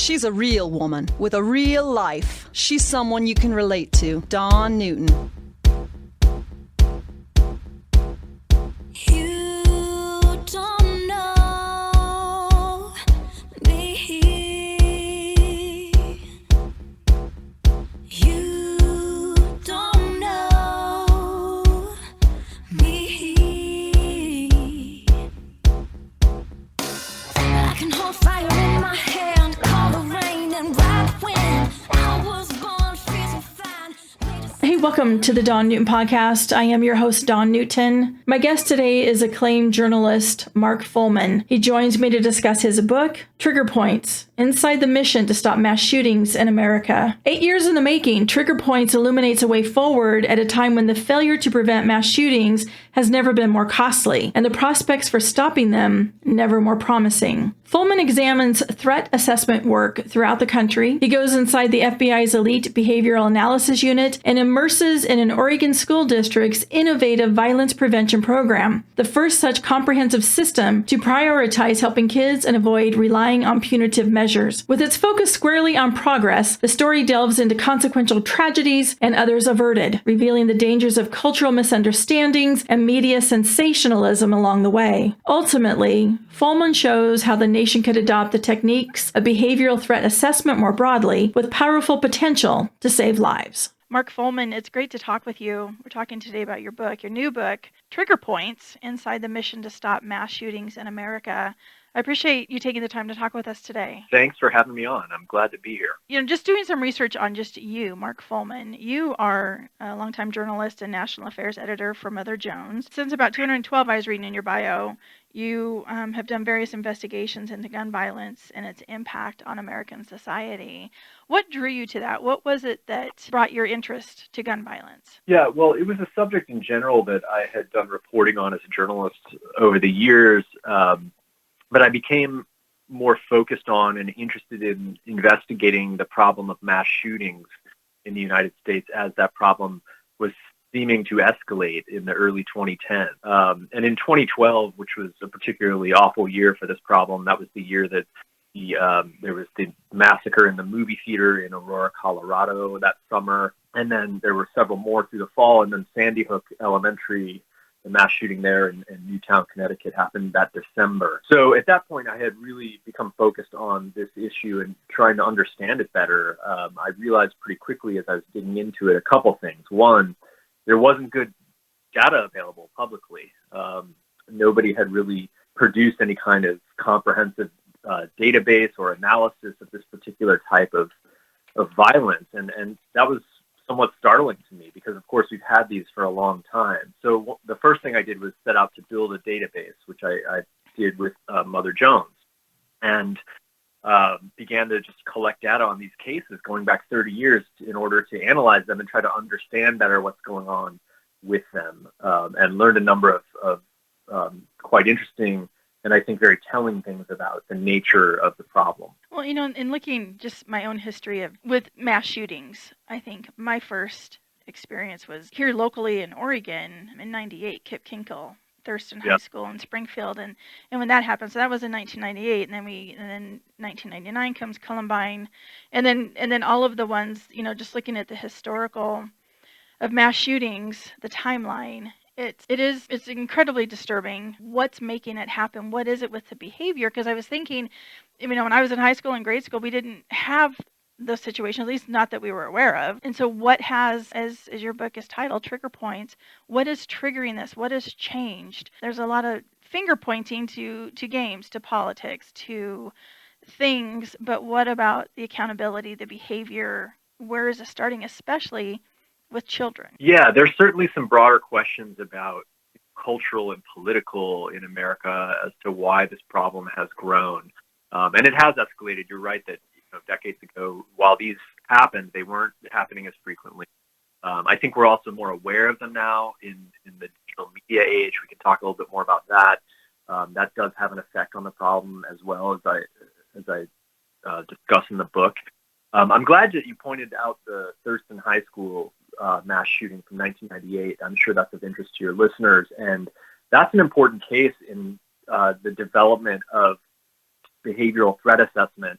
She's a real woman with a real life. She's someone you can relate to. Dawn Newton. Welcome to the Dawn Newton podcast. I am your host, Dawn Newton. My guest today is acclaimed journalist Mark Follman. He joins me to discuss his book, Trigger Points, Inside the Mission to Stop Mass Shootings in America. 8 years in the making, Trigger Points illuminates a way forward at a time when the failure to prevent mass shootings has never been more costly, and the prospects for stopping them never more promising. Follman examines threat assessment work throughout the country. He goes inside the FBI's elite behavioral analysis unit and immerses in an Oregon school district's innovative violence prevention program, the first such comprehensive system to prioritize helping kids and avoid relying on punitive measures. With its focus squarely on progress, the story delves into consequential tragedies and others averted, revealing the dangers of cultural misunderstandings and media sensationalism along the way. Ultimately, Follman shows how the nation could adopt the techniques of behavioral threat assessment more broadly with powerful potential to save lives. Mark Follman, it's great to talk with you. We're talking today about your book, your new book, Trigger Points, Inside the Mission to Stop Mass Shootings in America. I appreciate you taking the time to talk with us today. Thanks for having me on. I'm glad to be here. Just doing some research on just you, Mark Follman. You are a longtime journalist and national affairs editor for Mother Jones. Since about 2012, I was reading in your bio, you have done various investigations into gun violence and its impact on American society. What drew you to that? What was it that brought your interest to gun violence? Yeah, well, it was a subject in general that I had done reporting on as a journalist over the years. But I became more focused on and interested in investigating the problem of mass shootings in the United States as that problem was seeming to escalate in the early 2010s. And in 2012, which was a particularly awful year for this problem, that was the year that there was the massacre in the movie theater in Aurora, Colorado that summer. And then there were several more through the fall. And then Sandy Hook Elementary, the mass shooting there in Newtown, Connecticut, happened that December. So at that point, I had really become focused on this issue and trying to understand it better. I realized pretty quickly as I was digging into it a couple things. One, there wasn't good data available publicly. Nobody had really produced any kind of comprehensive database or analysis of this particular type of violence. And that was somewhat startling to me because, of course, we've had these for a long time. So the first thing I did was set out to build a database, which I did with Mother Jones, and began to just collect data on these cases going back 30 years in order to analyze them and try to understand better what's going on with them, and learned a number of quite interesting and I think very telling things about the nature of the problem. Well, in looking just my own history with mass shootings, I think my first experience was here locally in Oregon in '98, Kip Kinkle, Thurston High School in Springfield, and when that happened, so that was in 1998, and then 1999 comes Columbine, and then all of the ones, just looking at the historical of mass shootings, the timeline. It's incredibly disturbing. What's making it happen? What is it with the behavior? Because I was thinking, when I was in high school and grade school, we didn't have those situations, at least not that we were aware of. And so what has, as your book is titled, Trigger Points, what is triggering this? What has changed? There's a lot of finger pointing to games, to politics, to things, but what about the accountability, the behavior? Where is it starting, especially with children? Yeah, there's certainly some broader questions about cultural and political in America as to why this problem has grown. And it has escalated. You're right that decades ago, while these happened, they weren't happening as frequently. I think we're also more aware of them now in the digital media age. We can talk a little bit more about that. That does have an effect on the problem as well, as I discuss in the book. I'm glad that you pointed out the Thurston High School mass shooting from 1998. I'm sure that's of interest to your listeners. And that's an important case in the development of behavioral threat assessment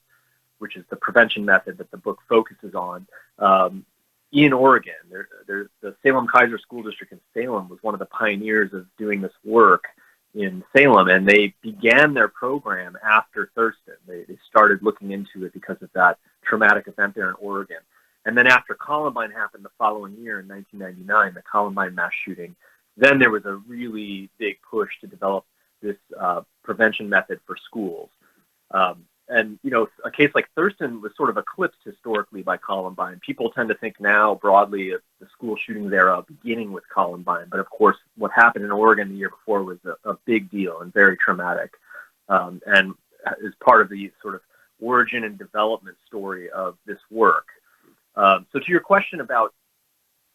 which is the prevention method that the book focuses on, in Oregon. The Salem-Keizer School District in Salem was one of the pioneers of doing this work in Salem, and they began their program after Thurston. They started looking into it because of that traumatic event there in Oregon. And then after Columbine happened the following year in 1999, the Columbine mass shooting, then there was a really big push to develop this prevention method for schools. And, a case like Thurston was sort of eclipsed historically by Columbine. People tend to think now broadly of the school shootings era beginning with Columbine. But, of course, what happened in Oregon the year before was a big deal and very traumatic, and is part of the sort of origin and development story of this work. So to your question about,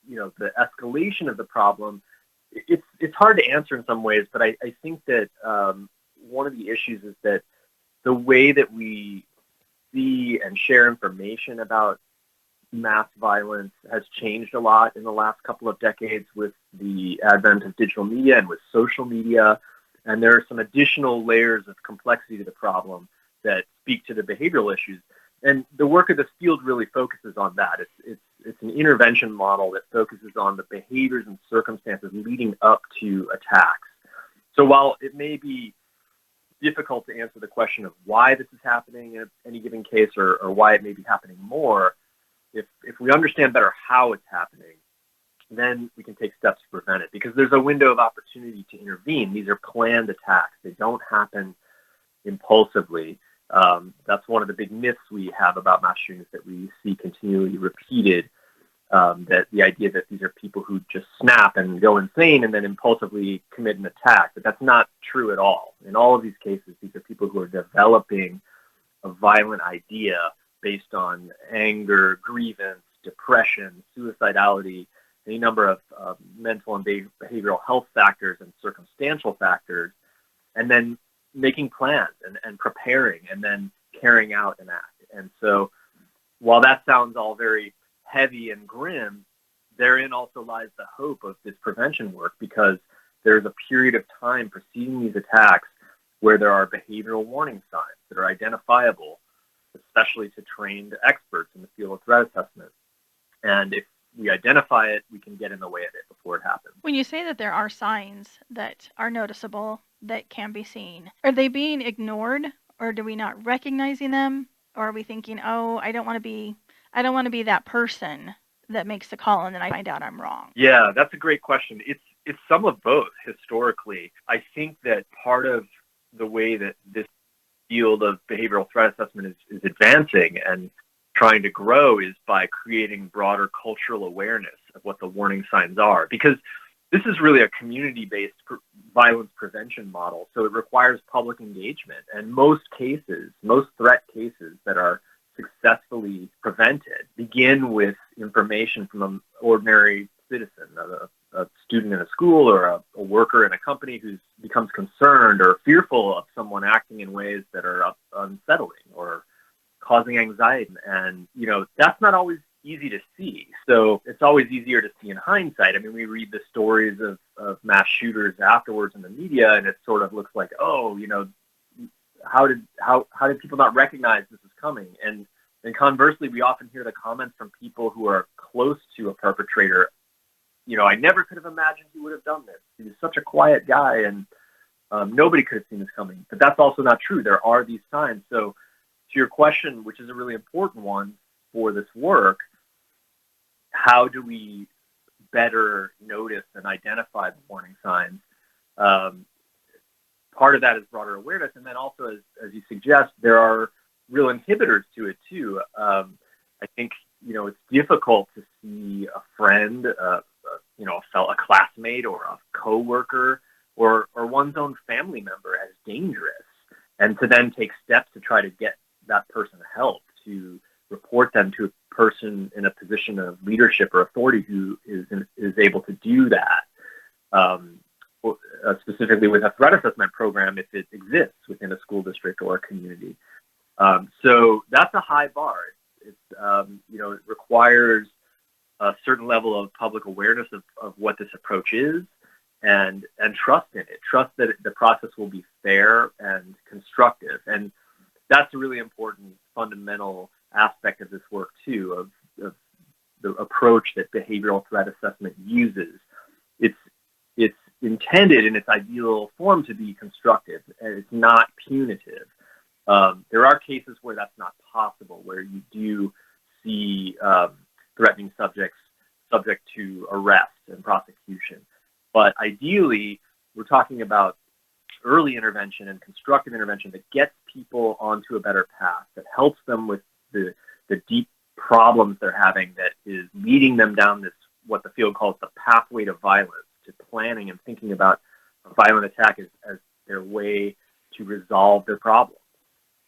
the escalation of the problem, it's hard to answer in some ways, but I think that one of the issues is that the way that we see and share information about mass violence has changed a lot in the last couple of decades with the advent of digital media and with social media. And there are some additional layers of complexity to the problem that speak to the behavioral issues. And the work of this field really focuses on that. It's an intervention model that focuses on the behaviors and circumstances leading up to attacks. So while it may be difficult to answer the question of why this is happening in any given case or why it may be happening more, if we understand better how it's happening, then we can take steps to prevent it, because there's a window of opportunity to intervene. These are planned attacks. They don't happen impulsively. That's one of the big myths we have about mass shootings that we see continually repeated, that the idea that these are people who just snap and go insane and then impulsively commit an attack. But that's not true at all. In all of these cases, these are people who are developing a violent idea based on anger, grievance, depression, suicidality, any number of mental and behavioral health factors and circumstantial factors, and then making plans and preparing and then carrying out an act. And so while that sounds all very heavy and grim, therein also lies the hope of this prevention work, because there's a period of time preceding these attacks where there are behavioral warning signs that are identifiable, especially to trained experts in the field of threat assessment. And if we identify it, we can get in the way of it before it happens. When you say that there are signs that are noticeable, that can be seen, are they being ignored, or do we not recognizing them? Or are we thinking, oh, I don't want to be that person that makes the call and then I find out I'm wrong? Yeah, that's a great question. It's some of both historically. I think that part of the way that this field of behavioral threat assessment is advancing and trying to grow is by creating broader cultural awareness of what the warning signs are. Because this is really a community-based violence prevention model, so it requires public engagement. And most threat cases that are successfully prevented begin with information from an ordinary citizen, a student in a school or a worker in a company who becomes concerned or fearful of someone acting in ways that are unsettling or causing anxiety. And, that's not always easy to see. So it's always easier to see in hindsight. I mean, we read the stories of mass shooters afterwards in the media, and it sort of looks like, oh, how did people not recognize this is coming? And conversely, we often hear the comments from people who are close to a perpetrator. I never could have imagined he would have done this. He was such a quiet guy, and nobody could have seen this coming. But that's also not true. There are these signs. So to your question, which is a really important one for this work, how do we better notice and identify the warning signs? Part of that is broader awareness. And then also, as you suggest, there are real inhibitors to it too. I think, it's difficult to see a friend, a classmate or a coworker or one's own family member as dangerous, and to then take steps to try to get that person help, to report them to a person in a position of leadership or authority who is able to do that. Specifically with a threat assessment program, if it exists within a school district or a community. So that's a high bar. It requires a certain level of public awareness of what this approach is, and trust in it. Trust that the process will be fair and constructive. And that's a really important fundamental aspect of this work too, of the approach that behavioral threat assessment uses. It's intended in its ideal form to be constructive, and it's not punitive. There are cases where that's not possible, where you do see threatening subjects subject to arrest and prosecution. But ideally, we're talking about early intervention and constructive intervention that gets people onto a better path, that helps them with the deep problems they're having, that is leading them down this, what the field calls the pathway to violence, to planning and thinking about a violent attack as their way to resolve their problems.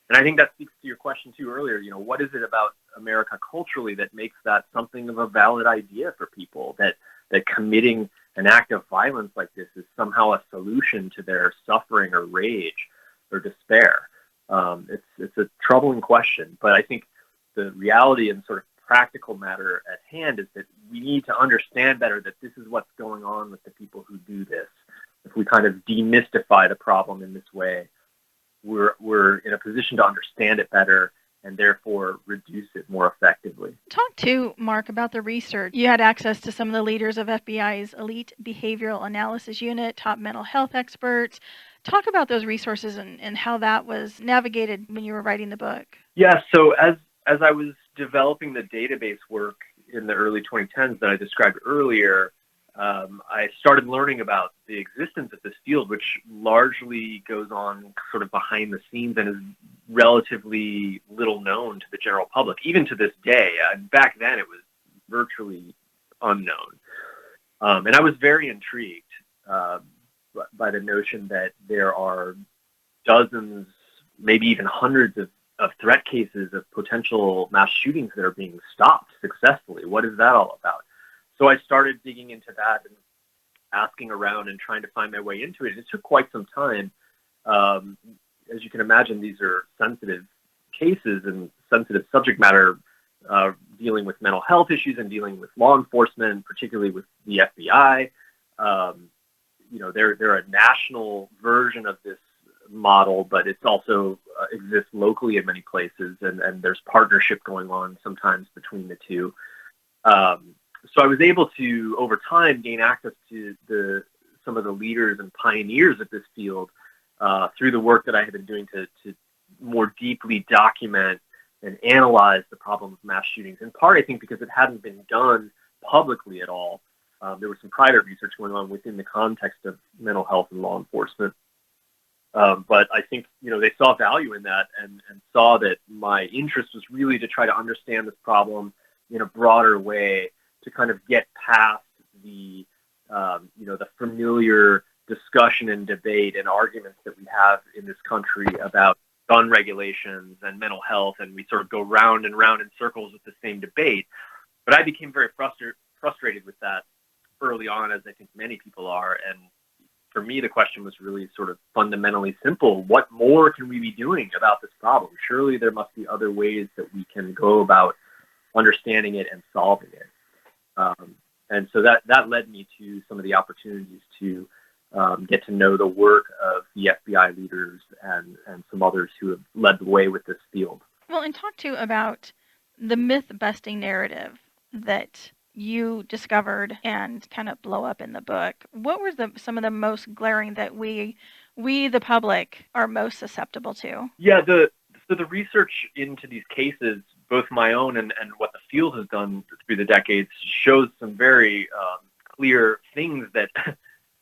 And I think that speaks to your question too earlier. What is it about America culturally that makes that something of a valid idea for people, that committing an act of violence like this is somehow a solution to their suffering or rage or despair? It's a troubling question, but I think the reality and sort of practical matter at hand is that we need to understand better that this is what's going on with the people who do this. If we kind of demystify the problem in this way, we're in a position to understand it better and therefore reduce it more effectively. Talk to Mark about the research. You had access to some of the leaders of FBI's elite behavioral analysis unit, top mental health experts. Talk about those resources and how that was navigated when you were writing the book. Yeah, so as I was developing the database work in the early 2010s that I described earlier, I started learning about the existence of this field, which largely goes on sort of behind the scenes and is relatively little known to the general public, even to this day. Back then, it was virtually unknown. And I was very intrigued by the notion that there are dozens, maybe even hundreds of threat cases of potential mass shootings that are being stopped successfully. What is that all about? So I started digging into that and asking around and trying to find my way into it. It took quite some time. As you can imagine, these are sensitive cases and sensitive subject matter, dealing with mental health issues and dealing with law enforcement, particularly with the FBI. They're a national version of this model, but it's also exists locally in many places, and there's partnership going on sometimes between the two. So I was able to, over time, gain access to some of the leaders and pioneers of this field through the work that I had been doing to more deeply document and analyze the problem of mass shootings. In part, I think, because it hadn't been done publicly at all. There was some private research going on within the context of mental health and law enforcement. But I think, they saw value in that and saw that my interest was really to try to understand this problem in a broader way, to kind of get past the familiar discussion and debate and arguments that we have in this country about gun regulations and mental health, and we sort of go round and round in circles with the same debate. But I became very frustrated with that early on, as I think many people are. And for me, the question was really sort of fundamentally simple. What more can we be doing about this problem? Surely there must be other ways that we can go about understanding it and solving it. And so that led me to some of the opportunities to get to know the work of the FBI leaders and some others who have led the way with this field. Well, and talk to the myth-busting narrative that you discovered and kind of blow up in the book. What were some of the most glaring that we the public are most susceptible to? Yeah, the research into these cases, both my own and what the field has done through the decades, shows some very clear things that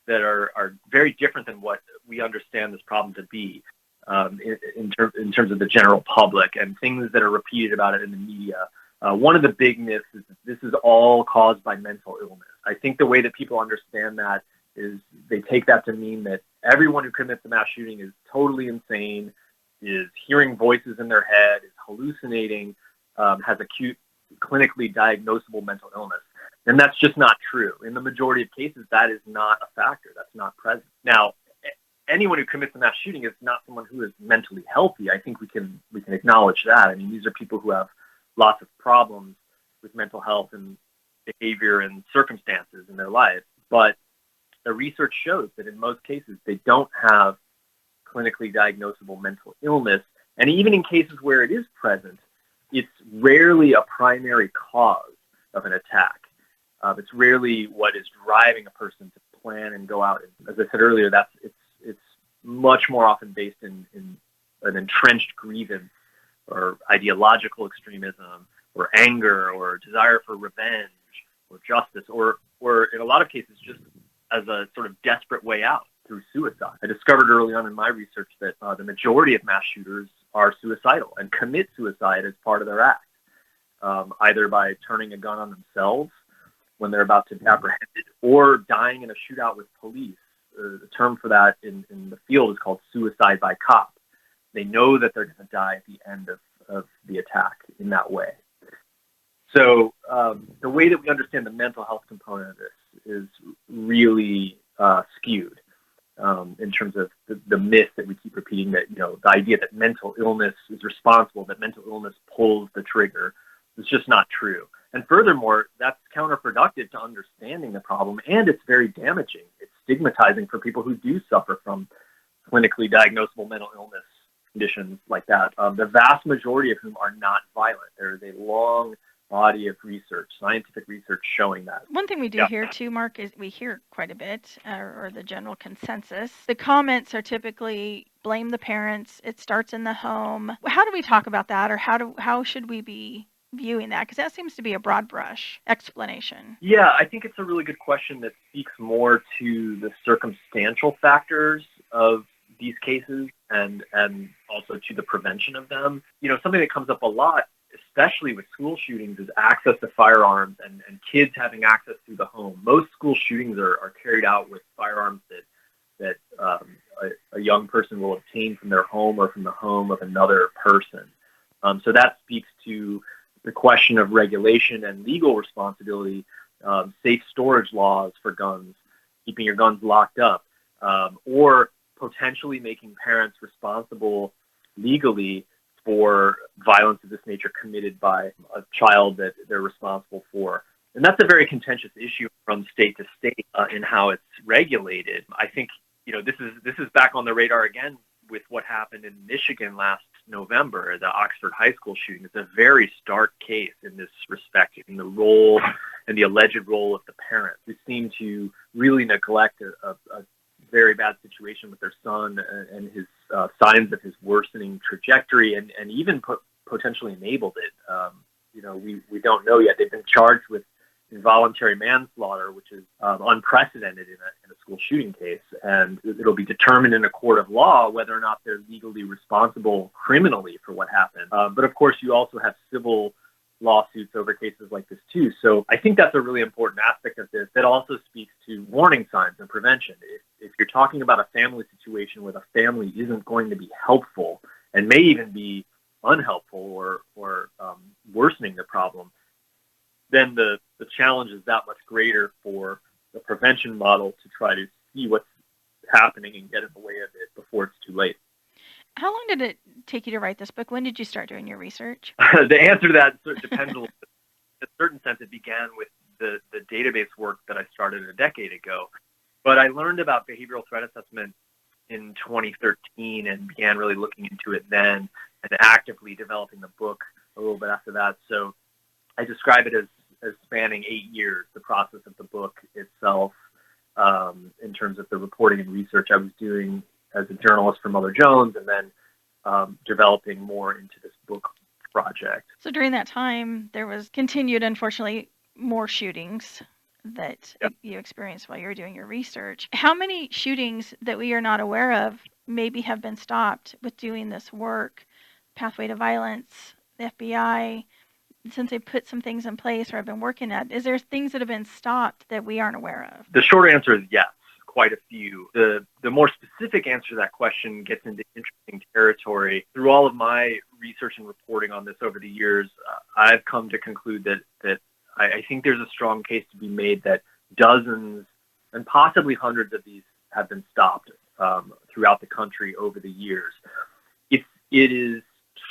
are very different than what we understand this problem to be in terms of the general public, and things that are repeated about it in the media. One of the big myths is that this is all caused by mental illness. I think the way that people understand that is they take that to mean that everyone who commits a mass shooting is totally insane, is hearing voices in their head, is hallucinating, has acute clinically diagnosable mental illness. And that's just not true. In the majority of cases, that is not a factor. That's not present. Now, anyone who commits a mass shooting is not someone who is mentally healthy. I think we can acknowledge that. I mean, these are people who have lots of problems with mental health and behavior and circumstances in their life. But the research shows that in most cases, they don't have clinically diagnosable mental illness, And even in cases where it is present, it's rarely a primary cause of an attack. It's rarely what is driving a person to plan and go out. And as I said earlier, it's much more often based in an entrenched grievance or ideological extremism or anger or desire for revenge or justice or in a lot of cases just as a sort of desperate way out through suicide. I discovered early on in my research that the majority of mass shooters are suicidal and commit suicide as part of their act, either by turning a gun on themselves when they're about to be apprehended or dying in a shootout with police. The term for that in the field is called suicide by cop. They know that they're going to die at the end of the attack in that way. So the way that we understand the mental health component of this is really skewed in terms of the myth that we keep repeating, that the idea that mental illness is responsible, that mental illness pulls the trigger, is just not true. And furthermore, that's counterproductive to understanding the problem, and it's very damaging. It's stigmatizing for people who do suffer from clinically diagnosable mental illness conditions like that, the vast majority of whom are not violent. There is a long body of research, scientific research showing that. One thing we do hear too, Mark, is we hear quite a bit, or the general consensus. The comments are typically blame the parents. It starts in the home. How do we talk about that, or how should we be viewing that? Because that seems to be a broad brush explanation. Yeah, I think it's a really good question that speaks more to the circumstantial factors of these cases and also to the prevention of them. Something that comes up a lot, especially with school shootings, is access to firearms and kids having access through the home. Most school shootings are carried out with firearms that a young person will obtain from their home or from the home of another person. So that speaks to the question of regulation and legal responsibility, safe storage laws for guns, keeping your guns locked up, or potentially making parents responsible legally for violence of this nature committed by a child that they're responsible for. And that's a very contentious issue from state to state in how it's regulated. I think, this is back on the radar again with what happened in Michigan last November, the Oxford High School shooting. It's a very stark case in this respect, in the role and the alleged role of the parents, who seem to really neglect a very bad situation with their son and his signs of his worsening trajectory, and even potentially enabled it. We don't know yet. They've been charged with involuntary manslaughter, which is unprecedented in a school shooting case, and it'll be determined in a court of law whether or not they're legally responsible criminally for what happened. But of course, you also have civil lawsuits over cases like this too. So I think that's a really important aspect of this that also speaks to warning signs and prevention. If you're talking about a family situation where the family isn't going to be helpful and may even be unhelpful or worsening the problem, then the challenge is that much greater for the prevention model to try to see what's happening and get in the way of it before it's too late. How long did it take you to write this book? When did you start doing your research? The answer to that depends a little bit. In a certain sense, it began with the database work that I started a decade ago. But I learned about behavioral threat assessment in 2013 and began really looking into it then and actively developing the book a little bit after that. So I describe it as spanning 8 years, the process of the book itself, in terms of the reporting and research I was doing as a journalist for Mother Jones, and then developing more into this book project. So during that time, there was continued, unfortunately, more shootings that you experienced while you were doing your research. How many shootings that we are not aware of maybe have been stopped with doing this work? Pathway to Violence, the FBI, since they put some things in place or have been working at, is there things that have been stopped that we aren't aware of? The short answer is yes, quite a few. The more specific answer to that question gets into interesting territory. Through all of my research and reporting on this over the years, I've come to conclude that I think there's a strong case to be made that dozens and possibly hundreds of these have been stopped throughout the country over the years. It is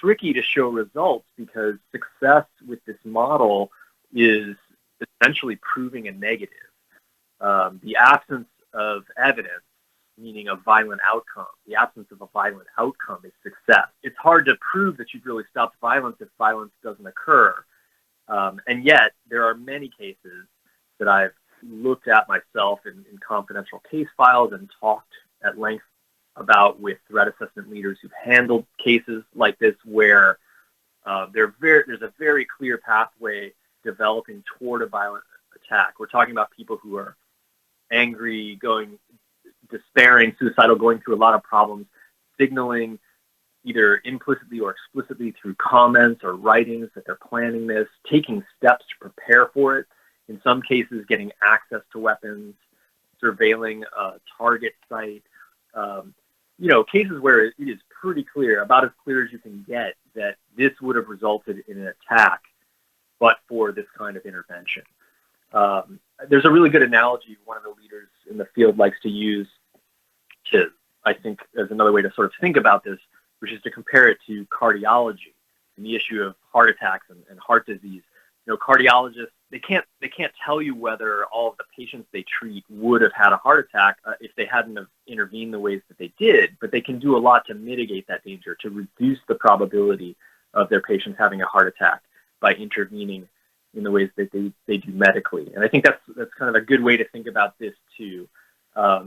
tricky to show results because success with this model is essentially proving a negative. The absence of evidence meaning a violent outcome. The absence of a violent outcome is success. It's hard to prove that you've really stopped violence if violence doesn't occur. And yet, there are many cases that I've looked at myself in confidential case files and talked at length about with threat assessment leaders who've handled cases like this, where there's a very clear pathway developing toward a violent attack. We're talking about people who are angry, despairing, suicidal, going through a lot of problems, signaling either implicitly or explicitly through comments or writings that they're planning this, taking steps to prepare for it. In some cases, getting access to weapons, surveilling a target site. Cases where it is pretty clear, about as clear as you can get, that this would have resulted in an attack, but for this kind of intervention. There's a really good analogy one of the leaders in the field likes to use I think, as another way to sort of think about this, which is to compare it to cardiology and the issue of heart attacks and heart disease. Cardiologists, they can't tell you whether all of the patients they treat would have had a heart attack if they hadn't have intervened the ways that they did, but they can do a lot to mitigate that danger, to reduce the probability of their patients having a heart attack by intervening in the ways that they do medically. And I think that's kind of a good way to think about this too,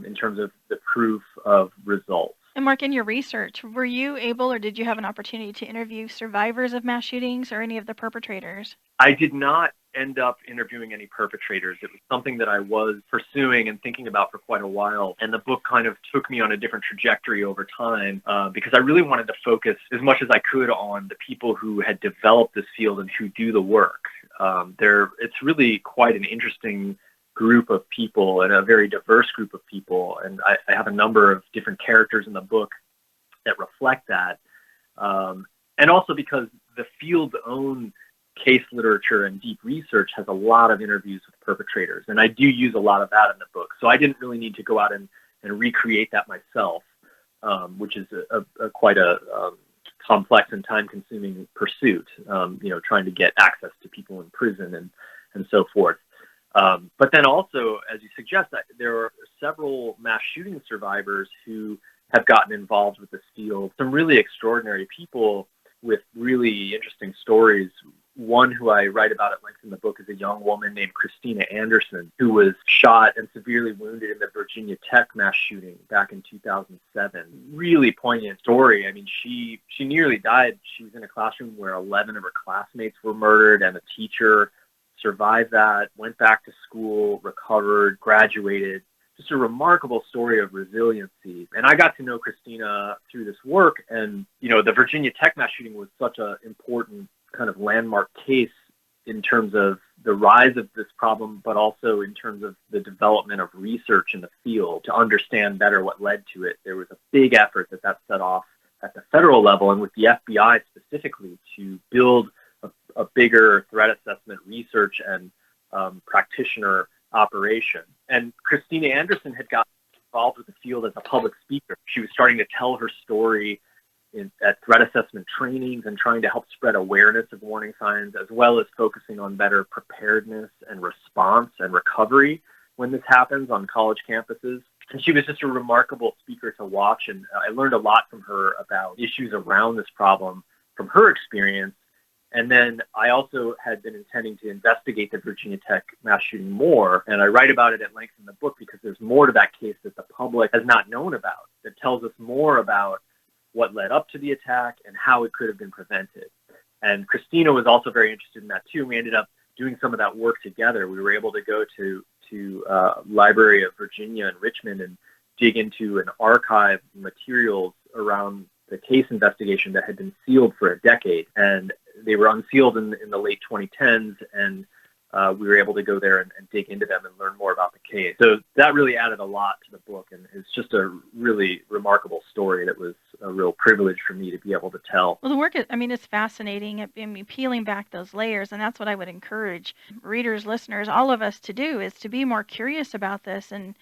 in terms of the proof of results. And Mark, in your research, were you able or did you have an opportunity to interview survivors of mass shootings or any of the perpetrators? I did not end up interviewing any perpetrators. It was something that I was pursuing and thinking about for quite a while. And the book kind of took me on a different trajectory over time because I really wanted to focus as much as I could on the people who had developed this field and who do the work. It's really quite an interesting group of people and a very diverse group of people. And I have a number of different characters in the book that reflect that. And also because the field's own case literature and deep research has a lot of interviews with perpetrators. And I do use a lot of that in the book. So I didn't really need to go out and recreate that myself, which is quite a complex and time-consuming pursuit, trying to get access to people in prison and so forth. But then also, as you suggest, there are several mass shooting survivors who have gotten involved with this field. Some really extraordinary people with really interesting stories. One who I write about at length in the book is a young woman named Christina Anderson, who was shot and severely wounded in the Virginia Tech mass shooting back in 2007. Really poignant story. I mean, she nearly died. She was in a classroom where 11 of her classmates were murdered, and a teacher survived that, went back to school, recovered, graduated. Just a remarkable story of resiliency. And I got to know Christina through this work. And, the Virginia Tech mass shooting was such an important kind of landmark case in terms of the rise of this problem, but also in terms of the development of research in the field to understand better what led to it. There was a big effort that set off at the federal level and with the FBI specifically to build a bigger threat assessment research and practitioner operation. And Christina Anderson had gotten involved with the field as a public speaker. She was starting to tell her story at threat assessment trainings and trying to help spread awareness of warning signs, as well as focusing on better preparedness and response and recovery when this happens on college campuses. And she was just a remarkable speaker to watch. And I learned a lot from her about issues around this problem from her experience. And then I also had been intending to investigate the Virginia Tech mass shooting more. And I write about it at length in the book because there's more to that case that the public has not known about, that tells us more about what led up to the attack and how it could have been prevented. And Christina was also very interested in that too. We ended up doing some of that work together. We were able to go to Library of Virginia in Richmond and dig into an archive of materials around the case investigation that had been sealed for a decade. And they were unsealed in the late 2010s, and we were able to go there and dig into them and learn more about the case. So that really added a lot to the book, and it's just a really remarkable story that was a real privilege for me to be able to tell. Well, the work is, it's fascinating. Peeling back those layers, and that's what I would encourage readers, listeners, all of us to do, is to be more curious about this and,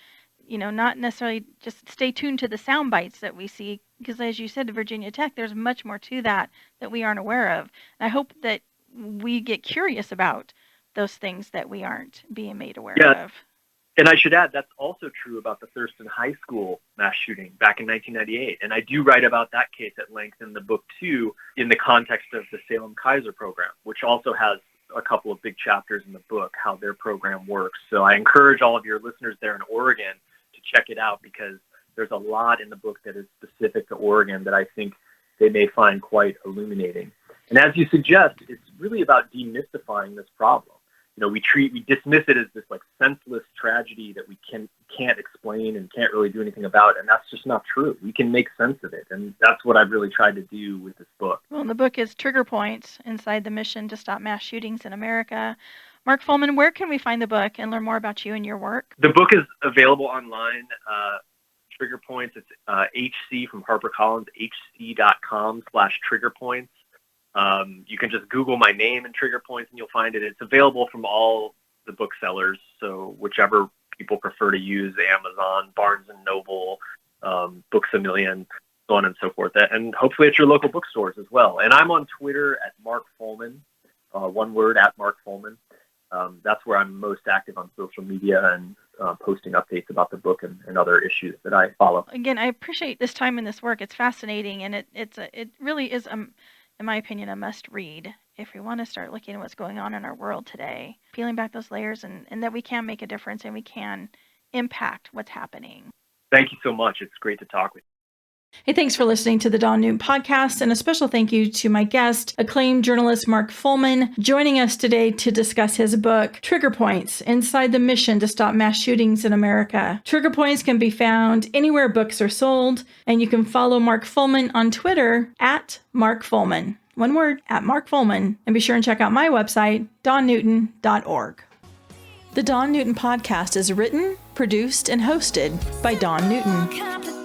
not necessarily just stay tuned to the sound bites that we see, because as you said, to Virginia Tech, there's much more to that we aren't aware of. And I hope that we get curious about those things that we aren't being made aware of. And I should add, that's also true about the Thurston High School mass shooting back in 1998. And I do write about that case at length in the book, too, in the context of the Salem-Kaiser program, which also has a couple of big chapters in the book, how their program works. So I encourage all of your listeners there in Oregon to check it out, because there's a lot in the book that is specific to Oregon that I think they may find quite illuminating. And as you suggest, it's really about demystifying this problem. We dismiss it as this like senseless tragedy that we can't explain and can't really do anything about, and that's just not true. We can make sense of it, and that's what I've really tried to do with this book. Well, the book is Trigger Points: Inside the Mission to Stop Mass Shootings in America. Mark Follman, where can we find the book and learn more about you and your work? The book is available online. Trigger Points. It's HC from HarperCollins, hc.com/triggerpoints. You can just Google my name and Trigger Points and you'll find it. It's available from all the booksellers, so whichever people prefer to use, Amazon, Barnes & Noble, Books A Million, so on and so forth. And hopefully at your local bookstores as well. And I'm on Twitter at Mark Follman, one word, at Mark Follman. That's where I'm most active on social media and posting updates about the book and other issues that I follow. Again, I appreciate this time in this work. It's fascinating, and it really is, in my opinion, a must-read if we want to start looking at what's going on in our world today, peeling back those layers, and that we can make a difference and we can impact what's happening. Thank you so much. It's great to talk with you. Hey, thanks for listening to the Dawn Newton podcast, and a special thank you to my guest, acclaimed journalist Mark Follman, joining us today to discuss his book, Trigger Points: Inside the Mission to Stop Mass Shootings in America. Trigger Points can be found anywhere books are sold, and you can follow Mark Follman on Twitter at Mark Follman. One word, at Mark Follman. And be sure and check out my website, dawnnewton.org. The Dawn Newton podcast is written, produced, and hosted by Dawn Newton.